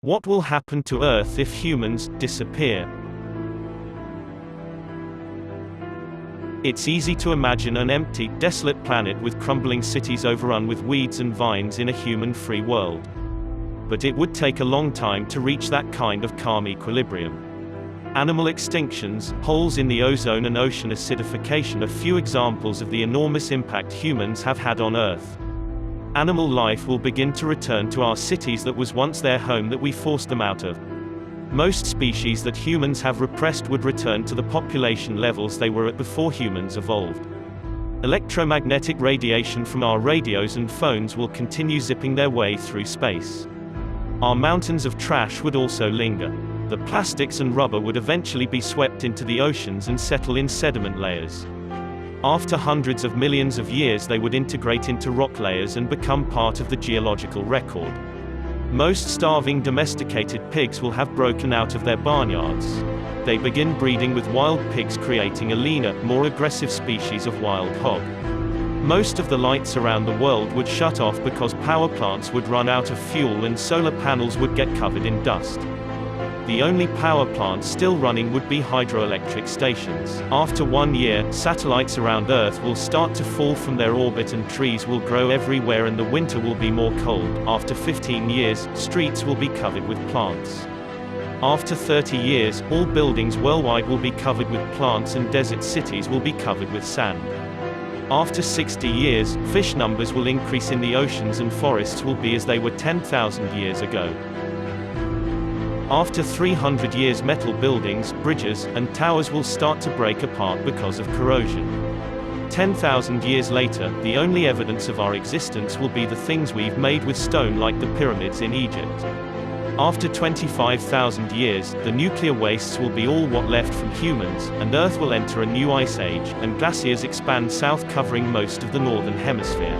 What will happen to Earth if humans disappear? It's easy to imagine an empty, desolate planet with crumbling cities overrun with weeds and vines in a human-free world. But it would take a long time to reach that kind of calm equilibrium. Animal extinctions, holes in the ozone and ocean acidification are few examples of the enormous impact humans have had on Earth. Animal life will begin to return to our cities that was once their home that we forced them out of. Most species that humans have repressed would return to the population levels they were at before humans evolved. Electromagnetic radiation from our radios and phones will continue zipping their way through space. Our mountains of trash would also linger. The plastics and rubber would eventually be swept into the oceans and settle in sediment layers. After hundreds of millions of years they would integrate into rock layers and become part of the geological record. Most starving domesticated pigs will have broken out of their barnyards. They begin breeding with wild pigs, creating a leaner, more aggressive species of wild hog. Most of the lights around the world would shut off because power plants would run out of fuel and solar panels would get covered in dust. The only power plants still running would be hydroelectric stations. After 1 year, satellites around Earth will start to fall from their orbit and trees will grow everywhere and the winter will be more cold. After 15 years, streets will be covered with plants. After 30 years, all buildings worldwide will be covered with plants and desert cities will be covered with sand. After 60 years, fish numbers will increase in the oceans and forests will be as they were 10,000 years ago. After 300 years, metal buildings, bridges, and towers will start to break apart because of corrosion. 10,000 years later, the only evidence of our existence will be the things we've made with stone, like the pyramids in Egypt. After 25,000 years, the nuclear wastes will be all what left from humans, and Earth will enter a new ice age, and glaciers expand south covering most of the northern hemisphere.